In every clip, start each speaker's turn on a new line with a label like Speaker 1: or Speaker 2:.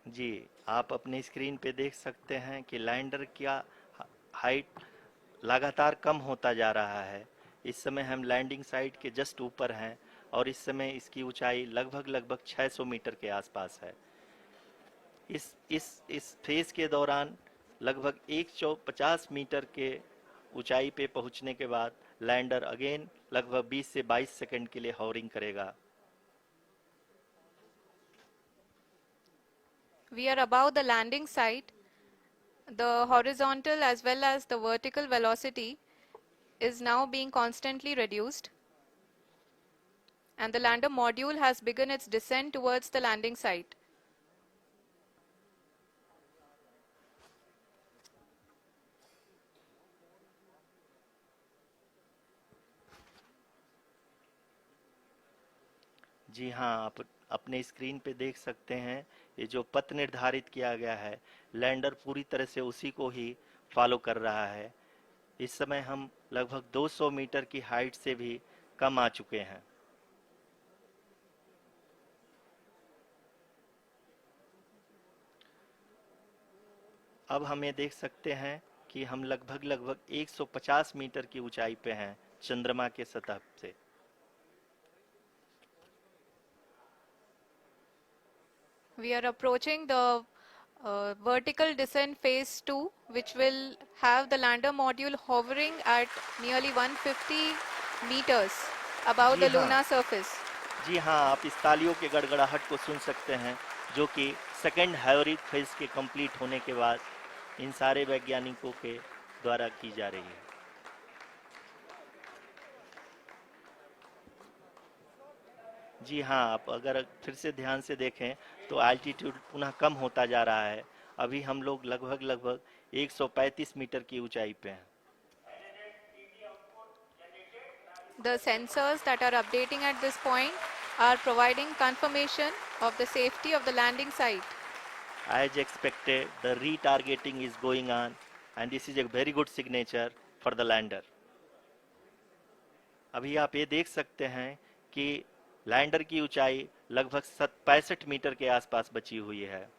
Speaker 1: जी, आप अपनी स्क्रीन पे देख सकते हैं कि लैंडर का हाइट लगातार कम होता जा रहा है। इस समय हम लैंडिंग साइट के जस्ट ऊपर हैं और इस समय इसकी ऊंचाई लगभग लगभग 600 मीटर के आसपास है। इस फेज के दौरान लगभग 150 मीटर के ऊंचाई पे पहुंचने के बाद लैंडर अगेन लगभग 20 से 22 सेकंड के लिए हॉवरिंग करेगा।
Speaker 2: We are above the landing site. The horizontal as well as the vertical velocity is now being constantly reduced, and the lander module has begun its descent towards the landing site.
Speaker 1: जी हाँ, आप अपने screen पे देख सकते हैं ये जो पथ निर्धारित किया गया है, लैंडर पूरी तरह से उसी को ही फॉलो कर रहा है। इस समय हम लगभग 200 मीटर की हाइट से भी कम आ चुके हैं। अब हम ये देख सकते हैं कि हम लगभग लगभग 150 मीटर की ऊंचाई पे हैं चंद्रमा के सतह से।
Speaker 2: We are approaching the vertical descent phase 2, which will have the lander module hovering at nearly 150 meters above
Speaker 1: ji
Speaker 2: the
Speaker 1: हाँ,
Speaker 2: lunar surface.
Speaker 1: जी हाँ, आप इस तालियों के गड़गड़ाहट को सुन सकते हैं जो कि सेकंड हैवरिक फेज के कंप्लीट होने के बाद इन सारे वैज्ञानिकों के द्वारा की जा रही है। जी हाँ, आप अगर फिर से ध्यान से देखें तो एल्टीट्यूड पुनः कम होता जा रहा है। अभी हम लोग लगभग लगभग 135 मीटर की ऊंचाई पे हैं।
Speaker 2: The sensors that are updating at this point are providing confirmation of the safety of the landing site.
Speaker 1: As expected, the retargeting is going on and this is a very good signature for the lander. अभी आप ये देख सकते हैं कि lander की ऊंचाई लगभग 65 मीटर के आसपास बची हुई है।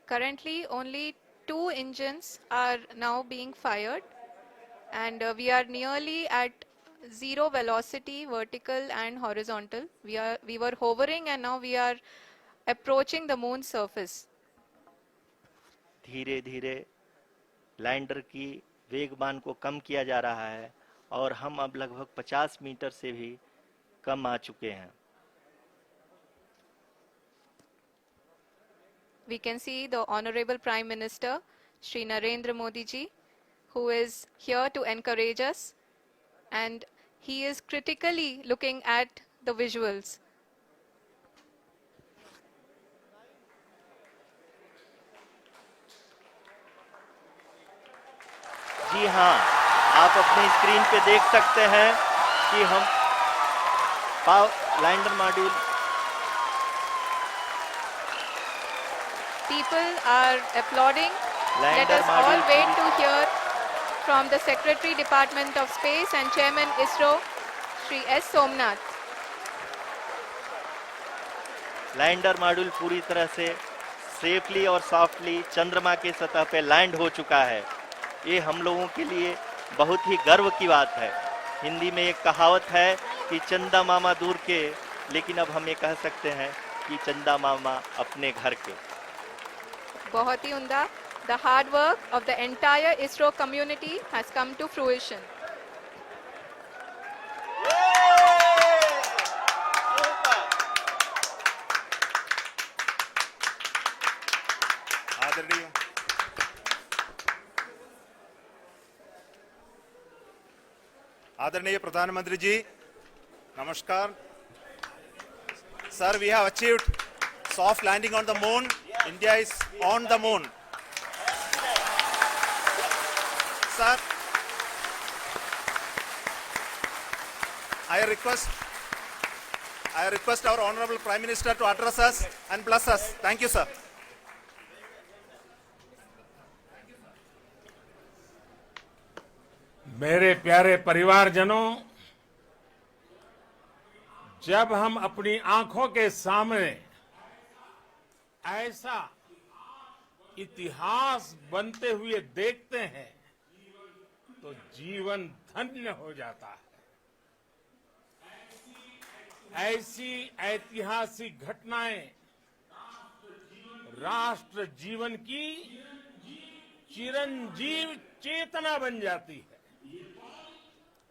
Speaker 2: Currently, only 2 engines are now being fired, and we are nearly at zero velocity, vertical and horizontal. We were hovering, and now we are approaching the moon's surface.
Speaker 1: धीरे धीरे लैंडर की वेगमान को कम किया जा रहा है और हम अब लगभग 50 मीटर से भी कम आ चुके हैं।
Speaker 2: We can see the Honorable Prime Minister, Shri Narendra Modi ji, who is here to encourage us, and he is critically looking at the visuals.
Speaker 1: जी हाँ, आप अपनी स्क्रीन पे देख सकते हैं कि हम lander module
Speaker 2: People are applauding. Let
Speaker 1: lander
Speaker 2: us all
Speaker 1: module
Speaker 2: wait to hear from the Secretary Department of Space and Chairman ISRO, Shri S. Somnath.
Speaker 1: Lander module पूरी तरह से सेफली और सॉफ्टली चंद्रमा के सतह पे लैंड हो चुका है। ये हम लोगों के लिए बहुत ही गर्व की बात है। हिंदी में एक कहावत है कि चंदा मामा दूर के, लेकिन अब हम ये कह सकते हैं कि चंदा मामा अपने घर के।
Speaker 2: बहुत ही उम्दा. The hard work of the entire ISRO community has come to fruition.
Speaker 3: आदरणीय आदरणीय प्रधानमंत्री जी, नमस्कार sir. We have achieved soft landing on the moon. India is on the moon. Sir, I request our Honorable Prime Minister to address us and bless us. Thank you, sir.
Speaker 4: मेरे प्यारे परिवारजनों, जब हम अपनी आंखों के सामने ऐसा इतिहास बनते हुए देखते हैं तो जीवन धन्य हो जाता है। ऐसी ऐतिहासिक घटनाएं राष्ट्र जीवन की चिरंजीव चेतना बन जाती है।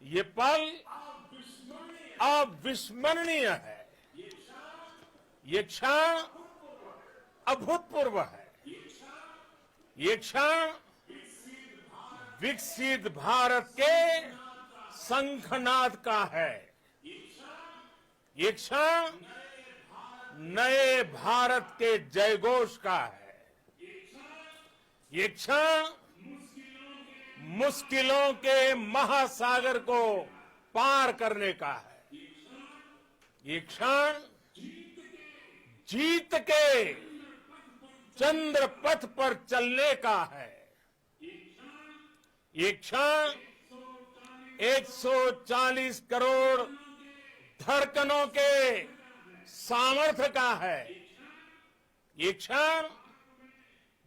Speaker 4: ये पल अविस्मरणीय है। ये क्षण अभूतपूर्व है। ये क्षण विकसित भारत के शंखनाद का है। ये क्षण नए भारत के जयघोष का है। ये क्षण मुश्किलों के महासागर को पार करने का है। ये क्षण जीत के चंद्र पथ पर चलने का है। ये क्षण 140 करोड़ धड़कनों के सामर्थ्य का है। ये क्षण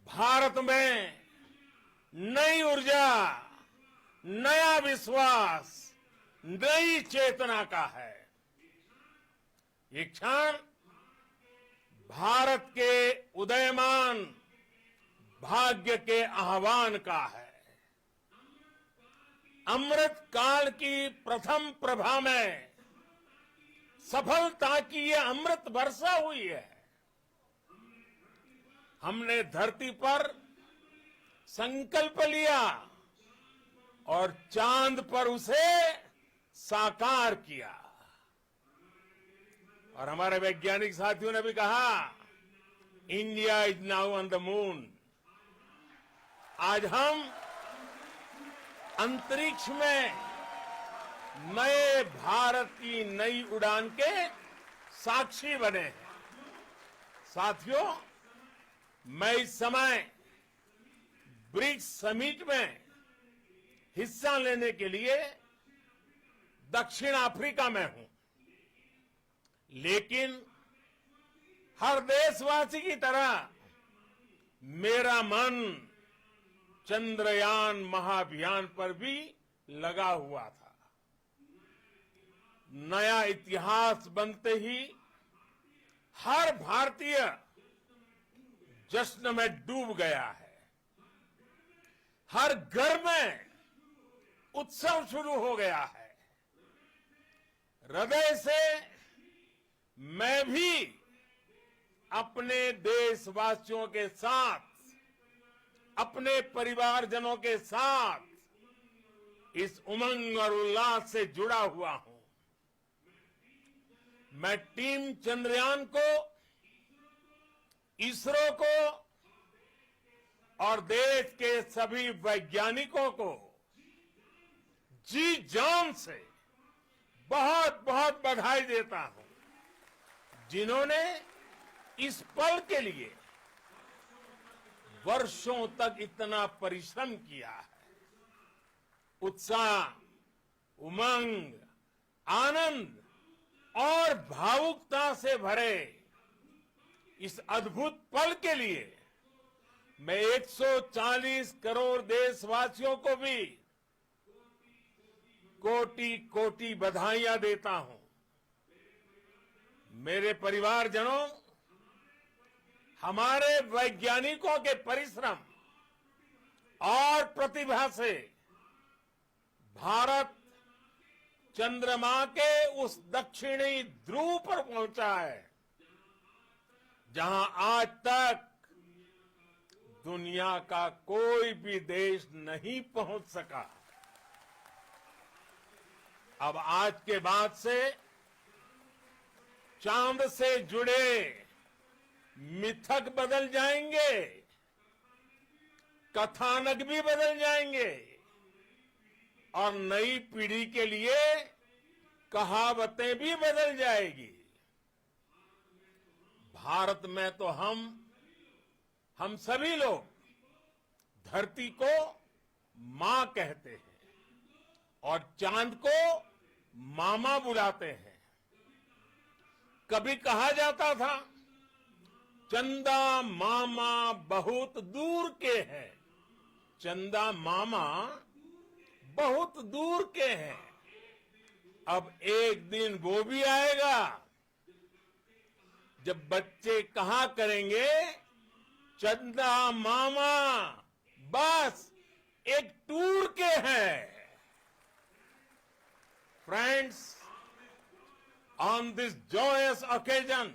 Speaker 4: भारत में नई ऊर्जा, नया विश्वास, नई चेतना का है। ये क्षण भारत के उदयमान भाग्य के आह्वान का है। अमृत काल की प्रथम प्रभा में सफलता की ये अमृत वर्षा हुई है। हमने धरती पर संकल्प लिया और चांद पर उसे साकार किया। और हमारे वैज्ञानिक साथियों ने भी कहा, India is now on the moon. आज हम अंतरिक्ष में नए भारत की नई उड़ान के साक्षी बने हैं। साथियों, मैं इस समय ब्रिक्स समिट में हिस्सा लेने के लिए दक्षिण अफ्रीका में हूं, लेकिन हर देशवासी की तरह मेरा मन चंद्रयान महाअभियान पर भी लगा हुआ था। नया इतिहास बनते ही हर भारतीय जश्न में डूब गया है। हर घर में उत्सव शुरू हो गया है। हृदय से मैं भी अपने देशवासियों के साथ, अपने परिवारजनों के साथ इस उमंग और उल्लास से जुड़ा हुआ हूं। मैं टीम चंद्रयान को, इसरो को और देश के सभी वैज्ञानिकों को जी जान से बहुत बहुत बधाई देता हूं, जिन्होंने इस पल के लिए वर्षों तक इतना परिश्रम किया है। उत्साह, उमंग, आनंद और भावुकता से भरे इस अद्भुत पल के लिए मैं 140 करोड़ देशवासियों को भी कोटि कोटि बधाइयां देता हूं। मेरे परिवारजनों, हमारे वैज्ञानिकों के परिश्रम और प्रतिभा से भारत चंद्रमा के उस दक्षिणी ध्रुव पर पहुंचा है, जहां आज तक दुनिया का कोई भी देश नहीं पहुंच सका। अब आज के बाद से चांद से जुड़े मिथक बदल जाएंगे, कथानक भी बदल जाएंगे और नई पीढ़ी के लिए कहावतें भी बदल जाएगी। भारत में तो हम सभी लोग धरती को मां कहते हैं और चांद को मामा बुलाते हैं। कभी कहा जाता था चंदा मामा बहुत दूर के हैं, चंदा मामा बहुत दूर के हैं। अब एक दिन वो भी आएगा जब बच्चे कहा करेंगे चंदा मामा बस एक टूर के हैं। Friends, on this joyous occasion,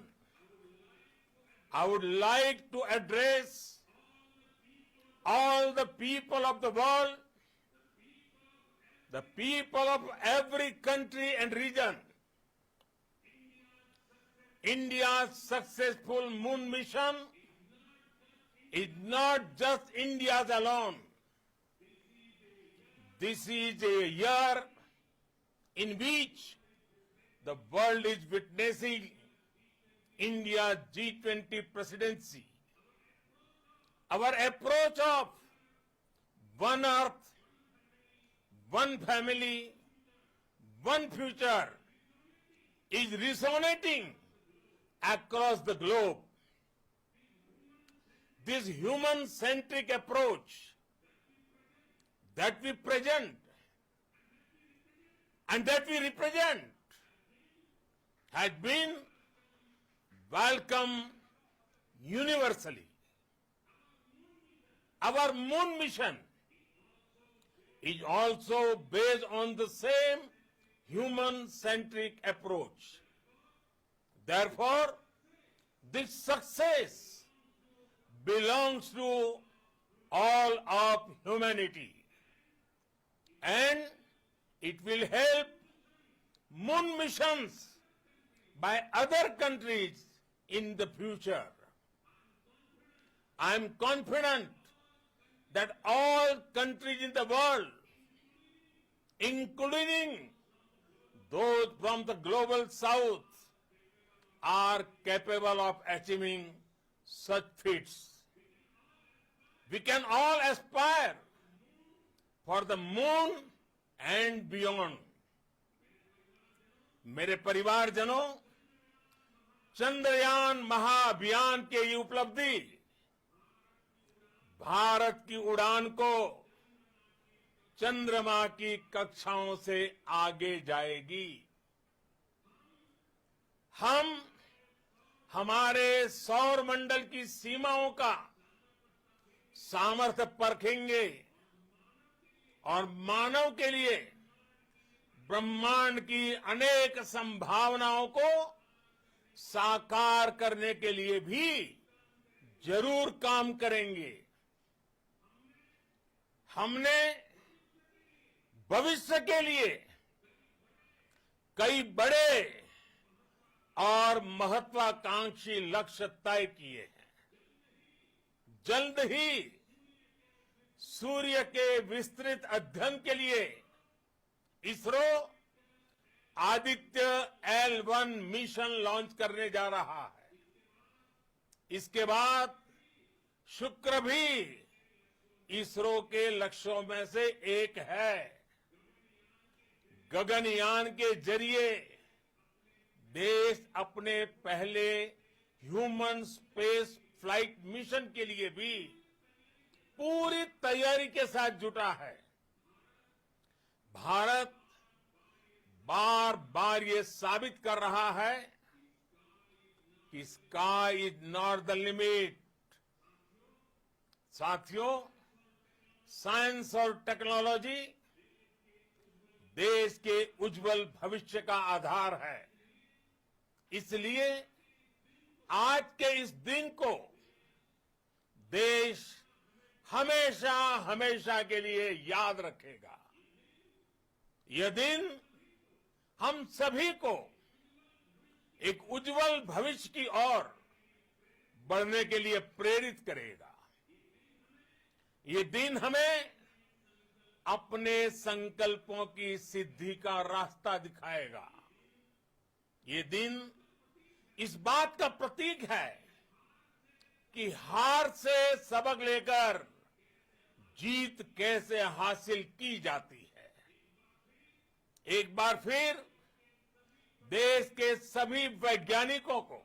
Speaker 4: I would like to address all the people of the world, the people of every country and region. India's successful moon mission is not just India's alone. This is a year in which the world is witnessing India's G20 presidency. Our approach of one earth, one family, one future is resonating across the globe. This human-centric approach that we present and that we represent has been welcomed universally. Our moon mission is also based on the same human-centric approach. Therefore, this success belongs to all of humanity, and it will help moon missions by other countries in the future. I am confident that all countries in the world, including those from the global south, are capable of achieving such feats. We can all aspire for the moon and beyond. मेरे परिवारजनों, चंद्रयान महाअभियान की ये उपलब्धि भारत की उड़ान को चंद्रमा की कक्षाओं से आगे जाएगी। हम हमारे सौर मंडल की सीमाओं का सामर्थ्य परखेंगे और मानव के लिए ब्रह्मांड की अनेक संभावनाओं को साकार करने के लिए भी जरूर काम करेंगे। हमने भविष्य के लिए कई बड़े और महत्वाकांक्षी लक्ष्य तय किए हैं। जल्द ही सूर्य के विस्तृत अध्ययन के लिए ISRO Aditya L1 mission launch करने जा रहा है। इसके बाद शुक्र भी इसरो के लक्ष्यों में से एक है। गगनयान के जरिए देश अपने पहले ह्यूमन स्पेस फ्लाइट मिशन के लिए भी पूरी तैयारी के साथ जुटा है। भारत बार बार ये साबित कर रहा है कि sky is not the limit. साथियों, साइंस और टेक्नोलॉजी देश के उज्जवल भविष्य का आधार है। इसलिए आज के इस दिन को देश हमेशा हमेशा के लिए याद रखेगा। यह दिन हम सभी को एक उज्जवल भविष्य की ओर बढ़ने के लिए प्रेरित करेगा। ये दिन हमें अपने संकल्पों की सिद्धि का रास्ता दिखाएगा। ये दिन इस बात का प्रतीक है कि हार से सबक लेकर जीत कैसे हासिल की जाती है। एक बार फिर देश के सभी वैज्ञानिकों को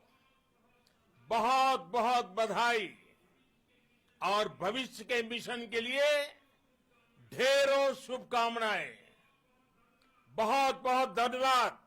Speaker 4: बहुत बहुत बधाई और भविष्य के मिशन के लिए ढेरों शुभकामनाएं। बहुत बहुत धन्यवाद।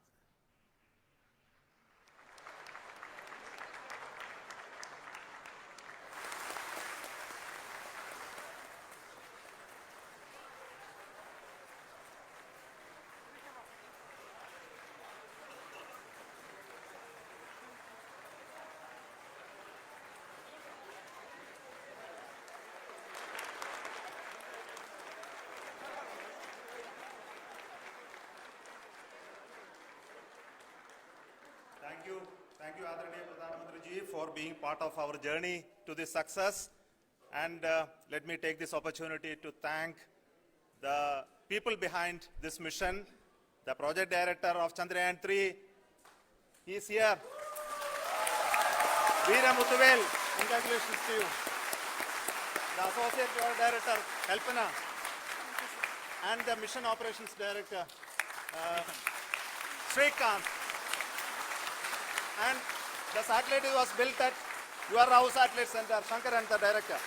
Speaker 3: Thank you, Adaraniya Pradhan Mantri ji, for being part of our journey to this success. And let me take this opportunity to thank the people behind this mission, the project director of Chandrayaan 3. He is here. Veera Muthuvel, congratulations to you. The associate project director, Kalpana, and the mission operations director, Srikanth. And the satellite was built at your house satellite center, Shankar and the director.